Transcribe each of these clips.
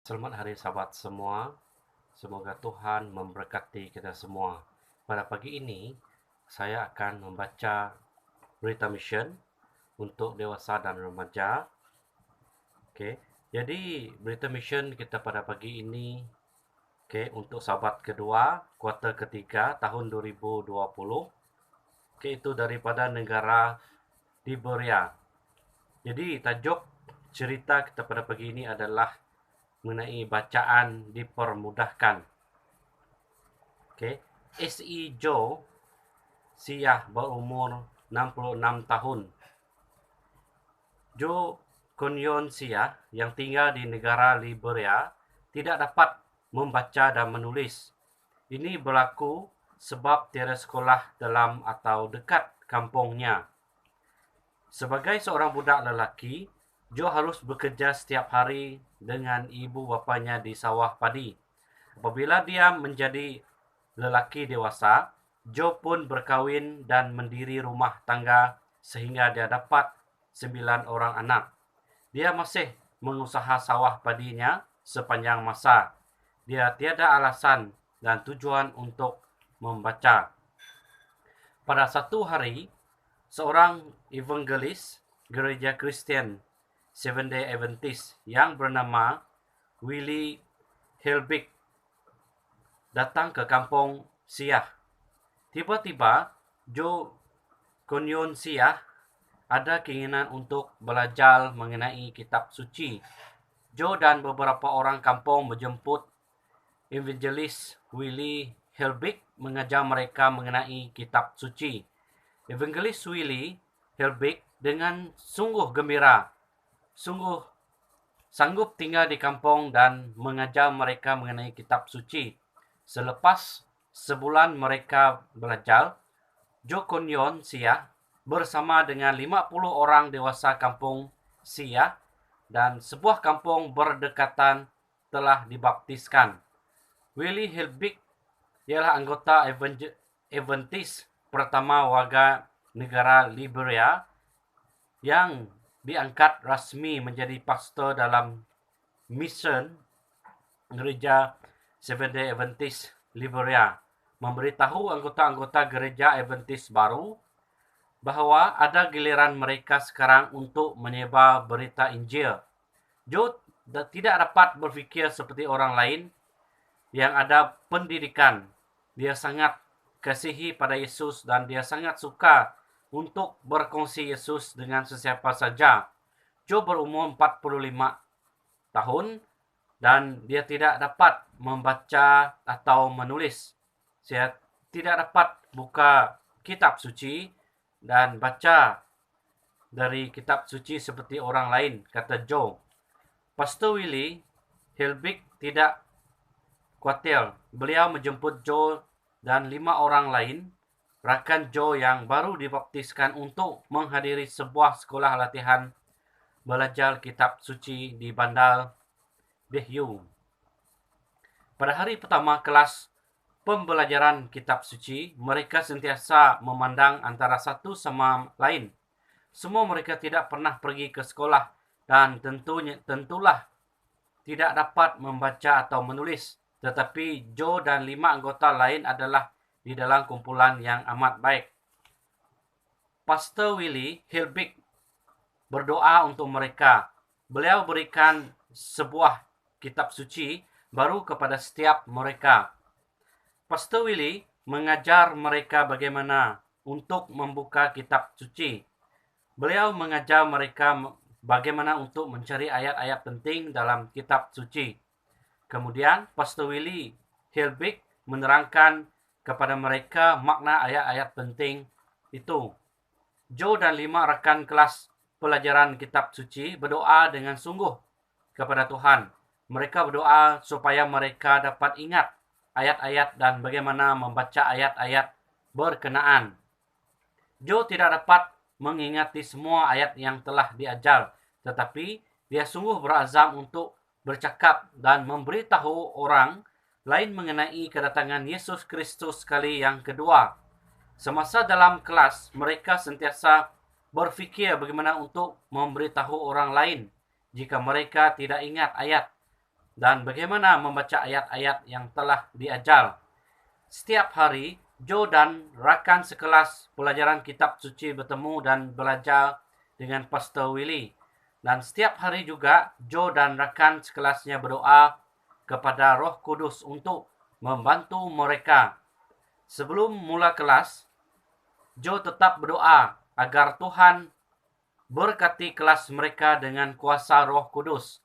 Selamat hari Sabat semua. Semoga Tuhan memberkati kita semua. Pada pagi ini, saya akan membaca berita mission untuk dewasa dan remaja. Okey. Jadi, berita mission kita pada pagi ini, untuk Sabat kedua, kuartal ketiga tahun 2020. Itu daripada negara Liberia. Jadi, tajuk cerita kita pada pagi ini adalah mengenai bacaan dipermudahkan. S.E. Joe Siah berumur 66 tahun. Joe Kunyon Siah yang tinggal di negara Liberia tidak dapat membaca dan menulis. Ini berlaku sebab tiada sekolah dalam atau dekat kampungnya. Sebagai seorang budak lelaki, Joe harus bekerja setiap hari dengan ibu bapanya di sawah padi. Apabila dia menjadi lelaki dewasa, Joe pun berkahwin dan mendiri rumah tangga sehingga dia dapat 9 orang anak. Dia masih mengusaha sawah padinya sepanjang masa. Dia tiada alasan dan tujuan untuk membaca. Pada satu hari, seorang evangelis gereja Kristen Seventh-day Adventist yang bernama Willie Helbig datang ke kampung Siah. Tiba-tiba, Joe Kunyon Siah ada keinginan untuk belajar mengenai kitab suci. Joe dan beberapa orang kampung menjemput evangelis Willie Helbig mengajar mereka mengenai kitab suci. Evangelis Willie Helbig dengan sungguh gembira, sungguh sanggup tinggal di kampung dan mengajar mereka mengenai kitab suci. Selepas sebulan mereka belajar, Joe Kunyon Siah bersama dengan 50 orang dewasa kampung Siah dan sebuah kampung berdekatan telah dibaptiskan. Willie Helbig ialah anggota Adventist pertama warga negara Liberia yang diangkat rasmi menjadi pastor dalam mission gereja Seventh-day Adventist Liberia, memberitahu anggota-anggota gereja Adventist baru bahawa ada giliran mereka sekarang untuk menyebar berita Injil. Joe tidak dapat berfikir seperti orang lain yang ada pendidikan. Dia sangat kasihi pada Yesus dan dia sangat suka untuk berkongsi Yesus dengan sesiapa saja. Joe berumur 45 tahun dan dia tidak dapat membaca atau menulis. Dia tidak dapat buka kitab suci dan baca dari kitab suci seperti orang lain, kata Joe. Pastor Willie Helbig tidak khawatir. Beliau menjemput Joe dan 5 orang lain, rakan Joe yang baru dibaptiskan untuk menghadiri sebuah sekolah latihan belajar kitab suci di Bandar Behyu. Pada hari pertama kelas pembelajaran kitab suci, mereka sentiasa memandang antara satu sama lain. Semua mereka tidak pernah pergi ke sekolah dan tentulah tidak dapat membaca atau menulis. Tetapi Joe dan 5 anggota lain adalah di dalam kumpulan yang amat baik. Pastor Willie Helbig berdoa untuk mereka. Beliau berikan sebuah kitab suci baru kepada setiap mereka. Pastor Willie mengajar mereka bagaimana untuk membuka kitab suci. Beliau mengajar mereka bagaimana untuk mencari ayat-ayat penting dalam kitab suci. Kemudian, Pastor Willie Helbig menerangkan kepada mereka makna ayat-ayat penting itu. Joe dan 5 rakan kelas pelajaran kitab suci berdoa dengan sungguh kepada Tuhan. Mereka berdoa supaya mereka dapat ingat ayat-ayat dan bagaimana membaca ayat-ayat berkenaan. Joe tidak dapat mengingati semua ayat yang telah diajar, tetapi dia sungguh berazam untuk bercakap dan memberitahu orang lain mengenai kedatangan Yesus Kristus kali yang kedua. Semasa dalam kelas, mereka sentiasa berfikir bagaimana untuk memberitahu orang lain jika mereka tidak ingat ayat. dan bagaimana membaca ayat-ayat yang telah diajar. Setiap hari, Joe dan rakan sekelas pelajaran kitab suci bertemu dan belajar dengan Pastor Willie. Dan setiap hari juga, Joe dan rakan sekelasnya berdoa kepada Roh Kudus untuk membantu mereka. Sebelum mula kelas, Joe tetap berdoa agar Tuhan berkati kelas mereka dengan kuasa Roh Kudus.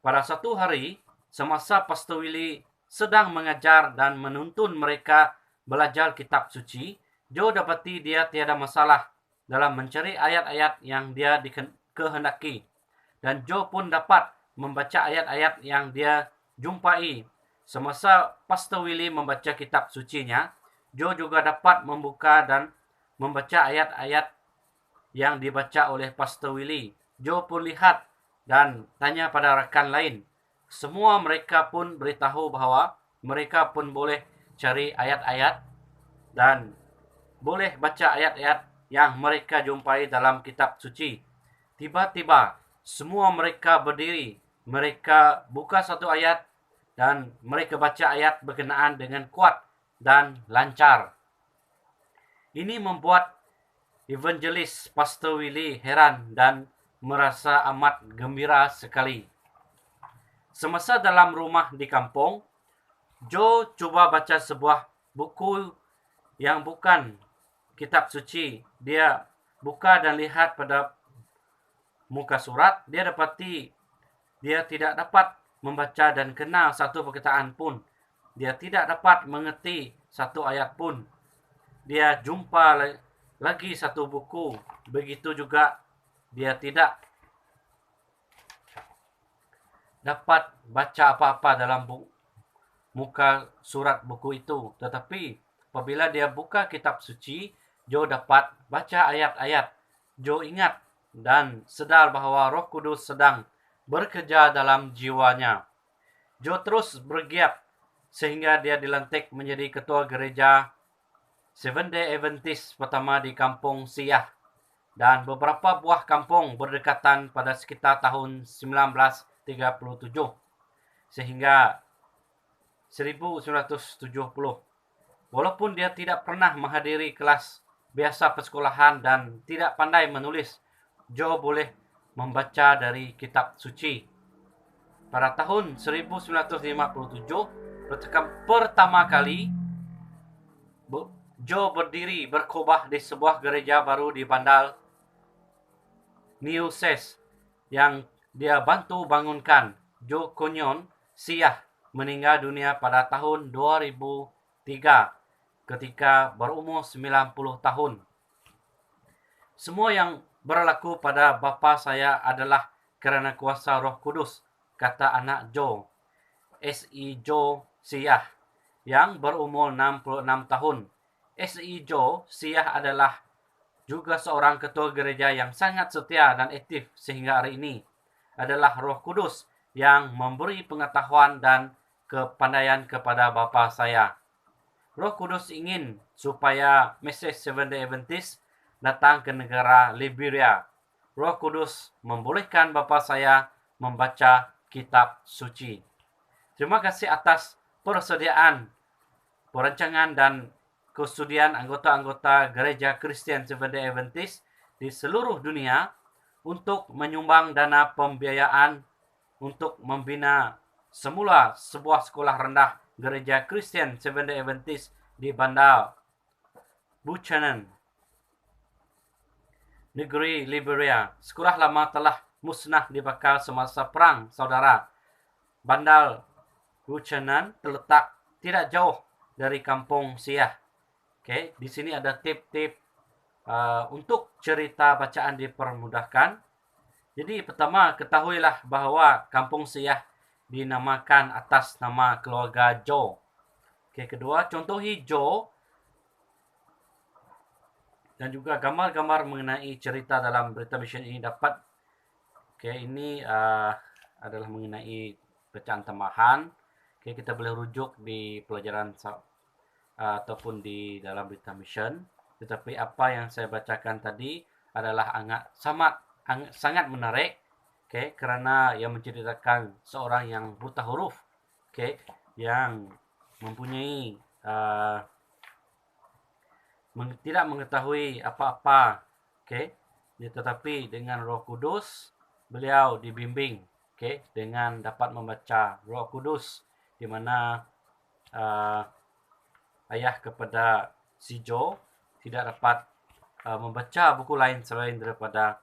Pada satu hari, semasa Pastor Willie sedang mengajar dan menuntun mereka belajar kitab suci, Joe dapati dia tiada masalah dalam mencari ayat-ayat yang dia kehendaki. Dan Joe pun dapat membaca ayat-ayat yang dia jumpai. Semasa Pastor Willie membaca kitab sucinya, Joe juga dapat membuka dan membaca ayat-ayat yang dibaca oleh Pastor Willie. Joe pun lihat dan tanya pada rakan lain. Semua mereka pun beritahu bahawa mereka pun boleh cari ayat-ayat dan boleh baca ayat-ayat yang mereka jumpai dalam kitab suci. Tiba-tiba, semua mereka berdiri. Mereka buka satu ayat dan mereka baca ayat berkenaan dengan kuat dan lancar. Ini membuat evangelis Pastor Willie heran dan merasa amat gembira sekali. Semasa dalam rumah di kampung, Joe cuba baca sebuah buku yang bukan kitab suci. Dia buka dan lihat pada muka surat, dia dapati dia tidak dapat membaca dan kenal satu perkataan pun. Dia tidak dapat mengerti satu ayat pun. Dia jumpa lagi satu buku. Begitu juga dia tidak dapat baca apa-apa dalam muka surat buku itu. Tetapi apabila dia buka kitab suci, Joe dapat baca ayat-ayat. Joe ingat dan sedar bahawa Roh Kudus sedang bekerja dalam jiwanya. Joe terus bergiat sehingga dia dilantik menjadi ketua gereja Seventh-day Adventist pertama di kampung Siah. Dan beberapa buah kampung berdekatan pada sekitar tahun 1937 sehingga 1970. Walaupun dia tidak pernah menghadiri kelas biasa persekolahan dan tidak pandai menulis, Joe boleh membaca dari kitab suci. Pada tahun 1957, pertama kali Joe berdiri berkhotbah di sebuah gereja baru di bandar New Ses yang dia bantu bangunkan. Joe Kunyon Siah meninggal dunia pada tahun 2003 ketika berumur 90 tahun. Semua yang berlaku pada bapa saya adalah kerana kuasa Roh Kudus, kata anak Joe, S.E. Joe Siah, yang berumur 66 tahun. S.E. Joe Siah adalah juga seorang ketua gereja yang sangat setia dan aktif sehingga hari ini. Adalah Roh Kudus yang memberi pengetahuan dan kepandaian kepada bapa saya. Roh Kudus ingin supaya mesej Seventh-day Adventist datang ke negara Liberia. Roh Kudus membolehkan bapa saya membaca kitab suci. Terima kasih atas persediaan, perancangan dan kesudian anggota-anggota gereja Kristian Seventh-day Adventist di seluruh dunia untuk menyumbang dana pembiayaan untuk membina semula sebuah sekolah rendah gereja Kristian Seventh-day Adventist di bandar Buchanan, negeri Liberia. Sekolah lama telah musnah dibakar semasa perang saudara. Bandar Buchanan terletak tidak jauh dari kampung Siah. Okay, di sini ada tip-tip untuk cerita bacaan dipermudahkan. Jadi pertama, ketahuilah bahawa kampung Siah dinamakan atas nama keluarga Joe. Okay, kedua, contohi Joe dan juga gambar-gambar mengenai cerita dalam berita mission ini dapat. Okay, ini adalah mengenai bacaan tambahan. Okay, kita boleh rujuk di pelajaran ataupun di dalam berita mission. Tetapi apa yang saya bacakan tadi adalah sangat menarik. karena yang menceritakan seorang yang buta huruf, yang mempunyai tidak mengetahui apa-apa, tetapi dengan Roh Kudus beliau dibimbing, dengan dapat membaca Roh Kudus, di mana ayah kepada si Joe tidak dapat membaca buku lain selain daripada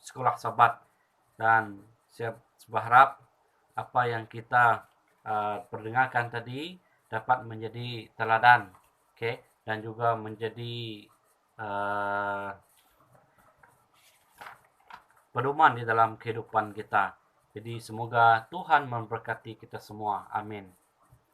Sekolah Sabat. Dan saya berharap apa yang kita perdengarkan tadi dapat menjadi teladan, dan juga menjadi pedoman di dalam kehidupan kita. Jadi semoga Tuhan memberkati kita semua. Amin.